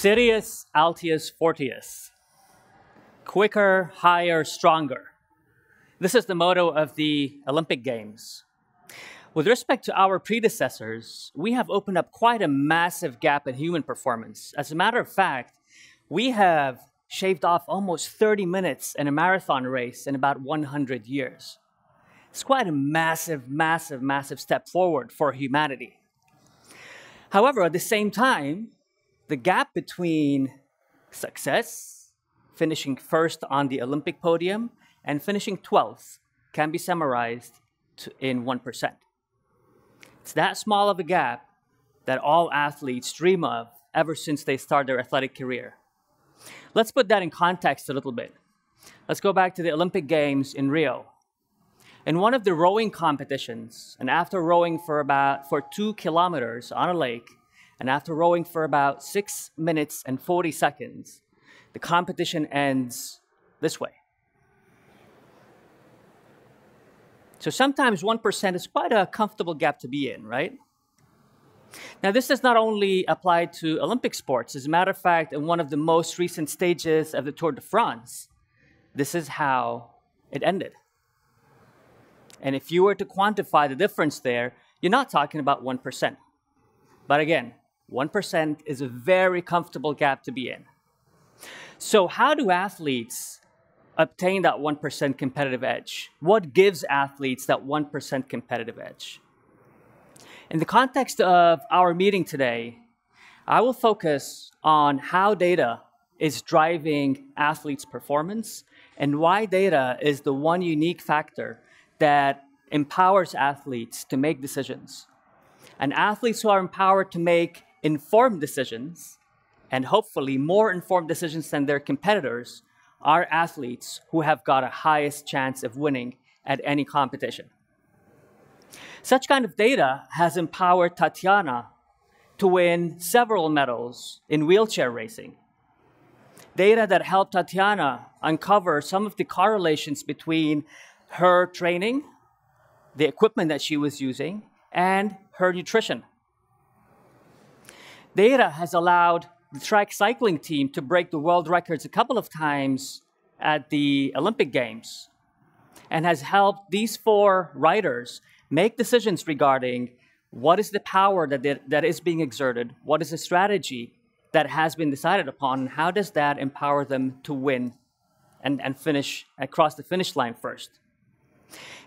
Sirius Altius Fortius. Quicker, higher, stronger. This is the motto of the Olympic Games. With respect to our predecessors, we have opened up quite a massive gap in human performance. As a matter of fact, we have shaved off almost 30 minutes in a marathon race in about 100 years. It's quite a massive step forward for humanity. However, at the same time, the gap between success, finishing first on the Olympic podium, and finishing 12th can be summarized in 1%. It's that small of a gap that all athletes dream of ever since they start their athletic career. Let's put that in context a little bit. Let's go back to the Olympic Games in Rio. In one of the rowing competitions, and after rowing for 2 kilometers on a lake, and after rowing for about 6 minutes and 40 seconds, the competition ends this way. So sometimes 1% is quite a comfortable gap to be in, right? Now, this does not only apply to Olympic sports. As a matter of fact, in one of the most recent stages of the Tour de France, this is how it ended. And if you were to quantify the difference there, you're not talking about 1%. But again, 1% is a very comfortable gap to be in. So how do athletes obtain that 1% competitive edge? What gives athletes that 1% competitive edge? In the context of our meeting today, I will focus on how data is driving athletes' performance and why data is the one unique factor that empowers athletes to make decisions. And athletes who are empowered to make informed decisions, and hopefully more informed decisions than their competitors, are athletes who have got a highest chance of winning at any competition. Such kind of data has empowered Tatiana to win several medals in wheelchair racing. Data that helped Tatiana uncover some of the correlations between her training, the equipment that she was using, and her nutrition. Data has allowed the track cycling team to break the world records a couple of times at the Olympic Games, and has helped these 4 riders make decisions regarding what is the power that is being exerted, what is the strategy that has been decided upon, and how does that empower them to win and finish across the finish line first.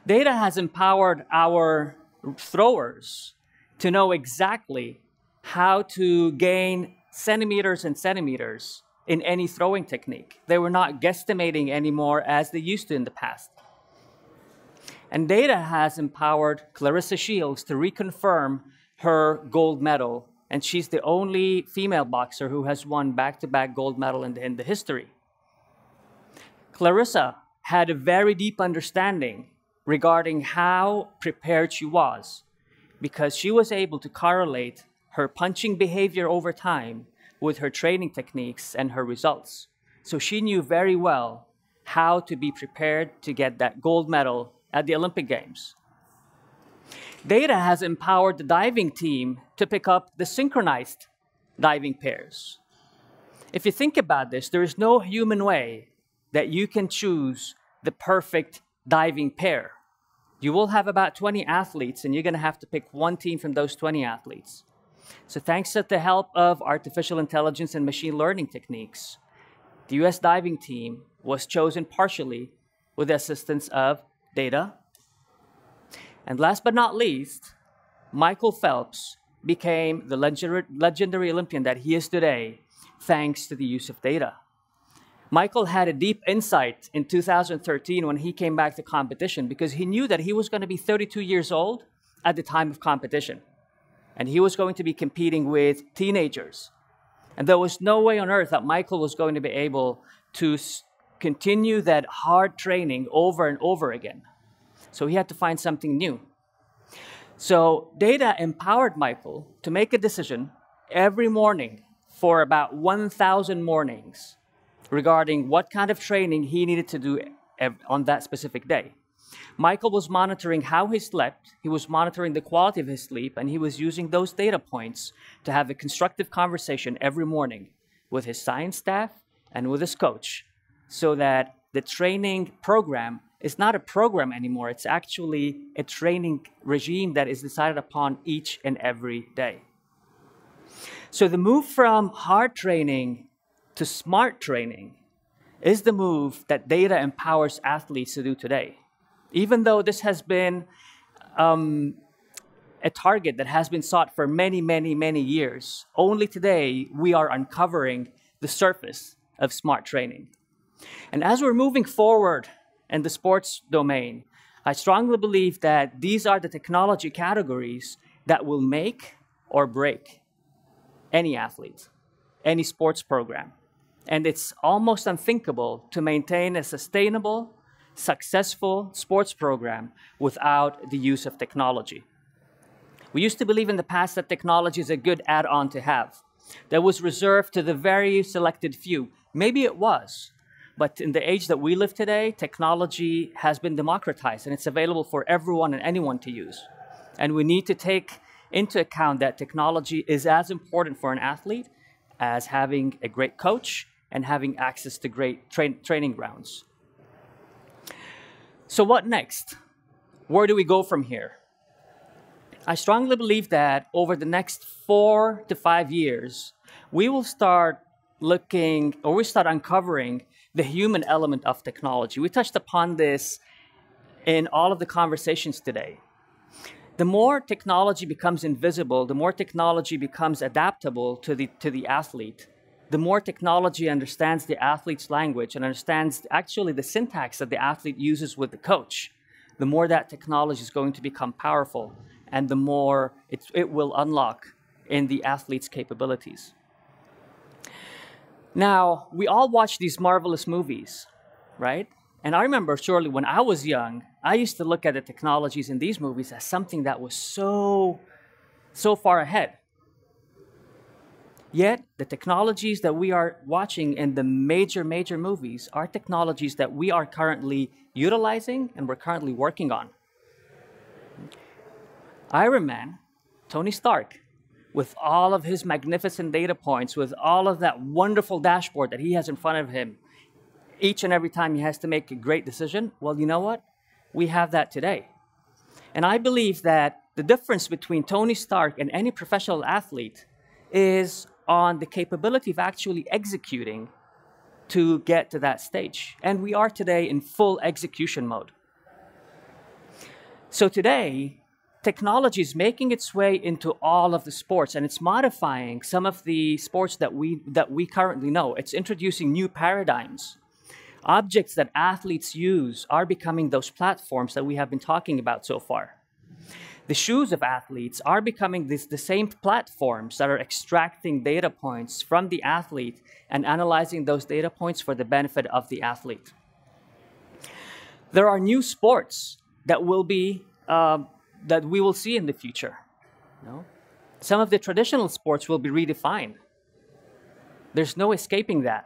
Data has empowered our throwers to know exactly how to gain centimeters and centimeters in any throwing technique. They were not guesstimating anymore as they used to in the past. And data has empowered Clarissa Shields to reconfirm her gold medal, and she's the only female boxer who has won back-to-back gold medal in the history. Clarissa had a very deep understanding regarding how prepared she was, because she was able to correlate her punching behavior over time with her training techniques and her results. So she knew very well how to be prepared to get that gold medal at the Olympic Games. Data has empowered the diving team to pick up the synchronized diving pairs. If you think about this, there is no human way that you can choose the perfect diving pair. You will have about 20 athletes, and you're going to have to pick one team from those 20 athletes. So thanks to the help of artificial intelligence and machine learning techniques, the US diving team was chosen partially with the assistance of data. And last but not least, Michael Phelps became the legendary Olympian that he is today, thanks to the use of data. Michael had a deep insight in 2013 when he came back to competition, because he knew that he was going to be 32 years old at the time of competition. And he was going to be competing with teenagers. And there was no way on earth that Michael was going to be able to continue that hard training over and over again. So he had to find something new. So data empowered Michael to make a decision every morning for about 1,000 mornings regarding what kind of training he needed to do on that specific day. Michael was monitoring how he slept, he was monitoring the quality of his sleep, and he was using those data points to have a constructive conversation every morning with his science staff, and with his coach, so that the training program is not a program anymore. It's actually a training regime that is decided upon each and every day. So the move from hard training to smart training is the move that data empowers athletes to do today. Even though this has been a target that has been sought for many, many, many years, only today we are uncovering the surface of smart training. And as we're moving forward in the sports domain, I strongly believe that these are the technology categories that will make or break any athlete, any sports program. And it's almost unthinkable to maintain a sustainable, successful sports program without the use of technology. We used to believe in the past that technology is a good add-on to have, that was reserved to the very selected few. Maybe it was, but in the age that we live today, technology has been democratized and it's available for everyone and anyone to use. And we need to take into account that technology is as important for an athlete as having a great coach and having access to great training grounds. So what next? Where do we go from here? I strongly believe that over the next 4 to 5 years, we will start looking, or we start uncovering the human element of technology. We touched upon this in all of the conversations today. The more technology becomes invisible, the more technology becomes adaptable to the athlete, the more technology understands the athlete's language and understands actually the syntax that the athlete uses with the coach, the more that technology is going to become powerful and the more it will unlock in the athlete's capabilities. Now, we all watch these marvelous movies, right? And I remember surely when I was young, I used to look at the technologies in these movies as something that was so far ahead. Yet, the technologies that we are watching in the major movies are technologies that we are currently utilizing and we're currently working on. Iron Man, Tony Stark, with all of his magnificent data points, with all of that wonderful dashboard that he has in front of him, each and every time he has to make a great decision, well, you know what? We have that today. And I believe that the difference between Tony Stark and any professional athlete is on the capability of actually executing to get to that stage. And we are today in full execution mode. So today, technology is making its way into all of the sports, and it's modifying some of the sports that we currently know. It's introducing new paradigms. Objects that athletes use are becoming those platforms that we have been talking about so far. The shoes of athletes are becoming the same platforms that are extracting data points from the athlete and analyzing those data points for the benefit of the athlete. There are new sports that that we will see in the future. Some of the traditional sports will be redefined. There's no escaping that.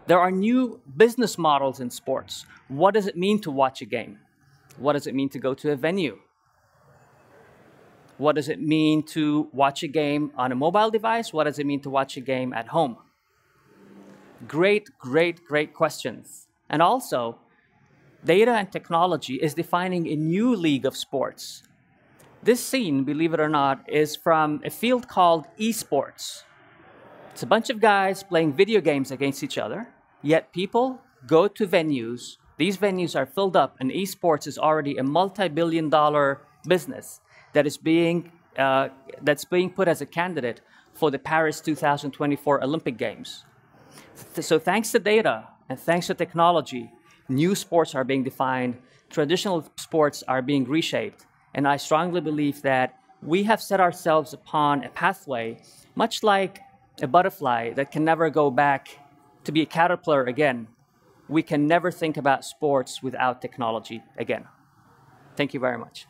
There are new business models in sports. What does it mean to watch a game? What does it mean to go to a venue? What does it mean to watch a game on a mobile device? What does it mean to watch a game at home? Great questions. And also, data and technology is defining a new league of sports. This scene, believe it or not, is from a field called esports. It's a bunch of guys playing video games against each other, yet people go to venues. These venues are filled up, and esports is already a multi-billion-dollar business that is that's being put as a candidate for the Paris 2024 Olympic Games. So thanks to data and thanks to technology, new sports are being defined, traditional sports are being reshaped, and I strongly believe that we have set ourselves upon a pathway, much like a butterfly that can never go back to be a caterpillar again. We can never think about sports without technology again. Thank you very much.